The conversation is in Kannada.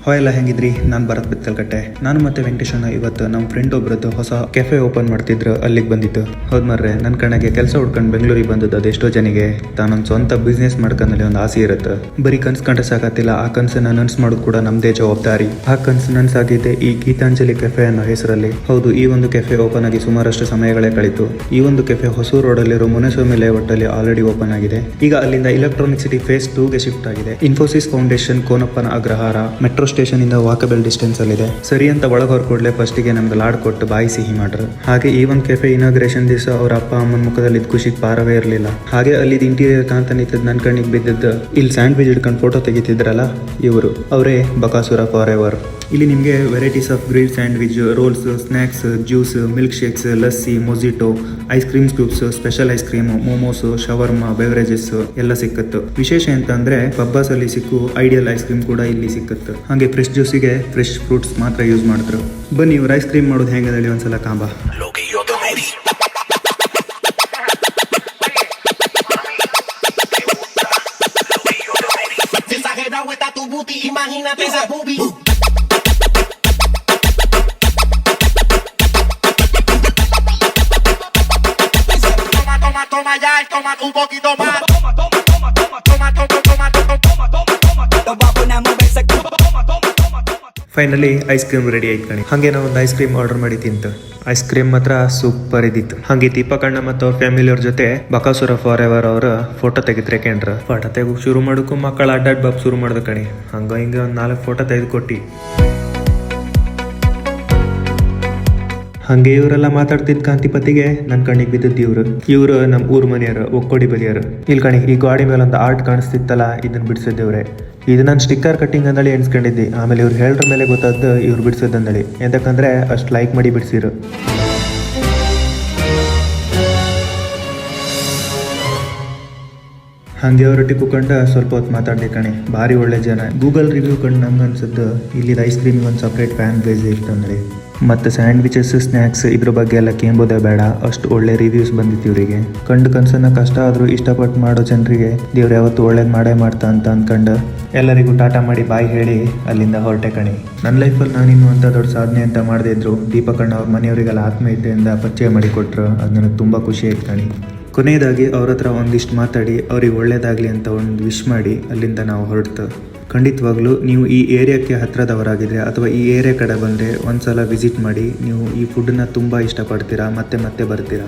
ಹಾಯ್ ಎಲ್ಲ ಹೆಂಗಿದ್ರಿ? ನಾನು ಭರತ್ ಬಿತ್ತಲ್ಕಟ್ಟೆ. ನಾನು ಮತ್ತೆ ವೆಂಕಟೇಶಣ್ಣ ಇವತ್ತು ನಮ್ಮ ಫ್ರೆಂಡ್ ಒಬ್ರದ್ದು ಹೊಸ ಕೆಫೆ ಓಪನ್ ಮಾಡ್ತಿದ್ರು, ಅಲ್ಲಿಗೆ ಬಂದಿತ್ತು. ಹೌದ್ ಮರ್ರೆ, ನನ್ನ ಕಣ್ಣಗೆ ಕೆಲಸ ಹುಡ್ಕೊಂಡು ಬೆಂಗಳೂರಿಗೆ ಬಂದದ್ದು ಅದೆಷ್ಟೋ ಜನಿಗೆ ತಾನೊಂದು ಸ್ವಂತ ಬಿಸ್ನೆಸ್ ಮಾಡ್ಕೊಂಡಲ್ಲಿ ಒಂದು ಆಸೆ ಇರುತ್ತೆ. ಬರೀ ಕನ್ಸು ಕಂಡ್ರೆ ಸಾಕತ್ತಿಲ್ಲ, ಆ ಕನಸನ್ನ ನನ್ಸ್ ಮಾಡೋದು ಕೂಡ ನಮ್ದೇ ಜವಾಬ್ದಾರಿ. ಆ ಕನಸು ನನ್ಸಾಗಿದ್ದೆ ಈ ಗೀತಾಂಜಲಿ ಕೆಫೆ ಅನ್ನೋ ಹೆಸರಲ್ಲಿ. ಹೌದು, ಈ ಒಂದು ಕೆಫೆ ಓಪನ್ ಆಗಿ ಸುಮಾರಷ್ಟು ಸಮಯಗಳೇ ಕಳಿತು. ಈ ಒಂದು ಕೆಫೆ ಹೊಸೂರು ರೋಡಲ್ಲಿರೋ ಮುನೇಸ್ವಾಮಿ ಲೇಔಟ್ ಅಲ್ಲಿ ಆಲ್ರೆಡಿ ಓಪನ್ ಆಗಿದೆ. ಈಗ ಅಲ್ಲಿಂದ ಎಲೆಕ್ಟ್ರಾನಿಕ್ ಸಿಟಿ ಫೇಸ್ 2ಗೆ ಶಿಫ್ಟ್ ಆಗಿದೆ. Infosys foundation Konappana Agrahara metro station ಇಂದ ವಾಕಬಲ್ ಡಿಸ್ಟೆನ್ಸ್ ಅಲ್ಲಿದೆ. ಸರಿ ಅಂತ ಒಳಗೆ ಕೂಡಲೇ ಫಸ್ಟಿಗೆ ನಮ್ಗೆ ಲಾಡ್ ಕೊಟ್ಟು ಬಾಯಿ ಸಿಹಿ ಮಾಡ್ರು. ಹಾಗೆ ಈ ಒಂದು ಕೆಫೆ ಇನಾಗ್ರೇಷನ್ ದಿವಸ ಅವ್ರ ಅಪ್ಪ ಅಮ್ಮನ ಮುಖದಲ್ಲಿ ಖುಷಿಗೆ ಪಾರವೇ ಇರಲಿಲ್ಲ. ಹಾಗೆ ಅಲ್ಲಿ ಇಂಟೀರಿಯರ್ ಕಾಂತ ನಿಂತದ್ ನನ್ನ ಕಣ್ಣಿಗೆ ಬಿದ್ದದ್ದು ಇಲ್ಲಿ ಸ್ಯಾಂಡ್ವಿಚ್ ಹಿಡ್ಕೊಂಡು ಫೋಟೋ ತೆಗಿತಿದ್ರಲ್ಲ, ಅವರೇ ಬಕಾಸುರ ಫಾರ್ ಎವರ್. ಇಲ್ಲಿ ನಿಮಗೆ varieties of grill sandwich, rolls, snacks, juice, milk shakes, lassi, mojito, ice cream scoops, special ice cream, momos, shawarma, beverages ಎಲ್ಲ ಸಿಕ್ಕತ್ತು. ವಿಶೇಷ ಅಂತಂದ್ರೆ ಪಬ್ಬಾಸ್ ಅಲ್ಲಿ ಸಿಕ್ಕು ಐಡಿಯಲ್ ಐಸ್ ಕ್ರೀಮ್ ಕೂಡ ಇಲ್ಲಿ ಸಿಕ್ಕತ್ತು. ಹಾಗೆ ಫ್ರೆಶ್ ಜ್ಯೂಸಿಗೆ ಫ್ರೆಶ್ ಫ್ರೂಟ್ಸ್ ಮಾತ್ರ ಯೂಸ್ ಮಾಡಿದ್ರು. ಬನ್ನಿ ಇವ್ರು ಐಸ್ ಕ್ರೀಮ್ ಮಾಡೋದು ಹೆಂಗದಲ್ಲಿ ಒಂದ್ಸಲ ಕಾಂಬ. Toma ya, toma un poquito más. Toma, toma, toma, toma, toma, toma, toma, toma, toma, toma, toma, toma. Te voy a poner a moverse. Toma, toma, toma, toma. Finally ice cream ready ಆಯ್ತು ಕಣಿ. ಹಾಗೆ ನಾವು ಒಂದು ಐಸ್ ಕ್ರೀಮ್ ಆರ್ಡರ್ ಮಾಡಿ ತಿಂತು. ಐಸ್ ಕ್ರೀಮ್ ಮಾತ್ರ ಸೂಪರ್ ಇದ್ದಿತ್ತು. ಹಾಗೆ ದೀಪಕಣ್ಣ ಮತ್ತು ಅವ್ರ ಫ್ಯಾಮಿಲಿ ಅವ್ರ ಜೊತೆ ಬಕಾಸುರ ಫಾರ್ ಎವರ್ ಅವರ ಫೋಟೋ ತೆಗಿದ್ರೆ ಕೇಂದ್ರ. ಫೋಟೋ ತೆಗು ಶುರು ಮಾಡೋಕ್ಕೂ ಮಕ್ಕಳು ಅಡ್ಡಾಡ್ ಬಾಬ್ ಶುರು ಮಾಡ್ದ ಕಣಿ. ಹಂಗ ಹಿಂಗೆ ಒಂದು 4 ಫೋಟೋ ತೆಗೆದು ಕೊಟ್ಟು ಹಂಗೆ ಇವರೆಲ್ಲ ಮಾತಾಡ್ತಿದ್ ಕಾಂತಿಪತಿಗೆ ನನ್ನ ಕಣ್ಣಿಗೆ ಬಿದ್ದದ್ದು ಇವ್ರು ನಮ್ಮ ಊರ್ ಮನೆಯವರು, ಒಕ್ಕೋಡಿ ಬದಿಯರು. ಇಲ್ಲಿ ಕಣಿ, ಈ ಗಾಡಿ ಮೇಲೆ ಒಂದು ಆರ್ಟ್ ಕಾಣಿಸ್ತಿತ್ತಲ್ಲ, ಇದನ್ನ ಬಿಡಿಸಿದ್ದೇವ್ರೆ. ಇದು ನಾನು ಸ್ಟಿಕ್ಕರ್ ಕಟ್ಟಿಂಗ್ ಅಂದಳಿ ಎಣಿಸ್ಕೊಂಡಿದ್ದೆ. ಆಮೇಲೆ ಇವ್ರು ಹೇಳ್ರ ಮೇಲೆ ಗೊತ್ತಾದ್ದು ಇವ್ರು ಬಿಡಿಸೋದಂದಳಿ. ಎಂತಕ್ಕಂದ್ರೆ ಅಷ್ಟು ಲೈಕ್ ಮಾಡಿ ಬಿಡಿಸಿರು. ಹಂಗೆ ಅವರೊಟ್ಟಿಗೆ ಕೂತ್ಕೊಂಡು ಸ್ವಲ್ಪ ಹೊತ್ತು ಮಾತಾಡ್ದೆ ಕಣೆ. ಭಾರಿ ಒಳ್ಳೆ ಜನ. ಗೂಗಲ್ ರಿವ್ಯೂ ಕಂಡು ನಂಗೆ ಅನ್ಸುತ್ತೆ ಇಲ್ಲಿದ್ದು ಐಸ್ ಕ್ರೀಮಿಗೆ ಒಂದು ಸಪ್ರೇಟ್ ಫ್ಯಾನ್ ಬೇಸ್ ಇರ್ತಂದ್ರೆ. ಮತ್ತು ಸ್ಯಾಂಡ್ವಿಚಸ್, ಸ್ನ್ಯಾಕ್ಸ್ ಇದ್ರ ಬಗ್ಗೆ ಎಲ್ಲ ಕೇಂಬೋದೇ ಬೇಡ, ಅಷ್ಟು ಒಳ್ಳೆ ರಿವ್ಯೂಸ್ ಬಂದಿತ್ತು ಇವರಿಗೆ. ಕಂಡು ಕನಸನ್ನ ಕಷ್ಟ ಆದರೂ ಇಷ್ಟಪಟ್ಟು ಮಾಡೋ ಜನರಿಗೆ ದೇವ್ರು ಯಾವತ್ತು ಒಳ್ಳೇದು ಮಾಡೇ ಮಾಡ್ತಾ ಅಂತ ಅಂದ್ಕೊಂಡು ಎಲ್ಲರಿಗೂ ಟಾಟಾ ಮಾಡಿ ಬಾಯಿ ಹೇಳಿ ಅಲ್ಲಿಂದ ಹೊರಟೆ ಕಣಿ. ನನ್ನ ಲೈಫಲ್ಲಿ ನಾನಿನ್ನು ಅಂತ ದೊಡ್ಡ ಸಾಧನೆ ಅಂತ ಮಾಡದೇ ಇದ್ರು ದೀಪಕಣ್ಣ ಅವ್ರ ಮನೆಯವರಿಗೆಲ್ಲ ಆತ್ಮೀಯತೆಯಿಂದ ಪರಿಚಯ ಮಾಡಿ ಕೊಟ್ಟರು. ಅದು ನನಗೆ ತುಂಬ ಖುಷಿ ಆಯ್ತು ಕಣಿ. ಕೊನೆಯದಾಗಿ ಅವ್ರ ಹತ್ರ ಒಂದಿಷ್ಟು ಮಾತಾಡಿ ಅವ್ರಿಗೆ ಒಳ್ಳೇದಾಗಲಿ ಅಂತ ಒಂದು ವಿಶ್ ಮಾಡಿ ಅಲ್ಲಿಂದ ನಾವು ಹೊರಡ್ತು. ಖಂಡಿತವಾಗ್ಲೂ ನೀವು ಈ ಏರಿಯಾಕ್ಕೆ ಹತ್ತಿರದವರಾಗಿದ್ದರೆ ಅಥವಾ ಈ ಏರಿಯಾ ಕಡೆ ಬಂದರೆ ಒಂದ್ಸಲ ವಿಸಿಟ್ ಮಾಡಿ. ನೀವು ಈ ಫುಡ್ಡನ್ನ ತುಂಬ ಇಷ್ಟಪಡ್ತೀರಾ, ಮತ್ತೆ ಬರ್ತೀರಾ.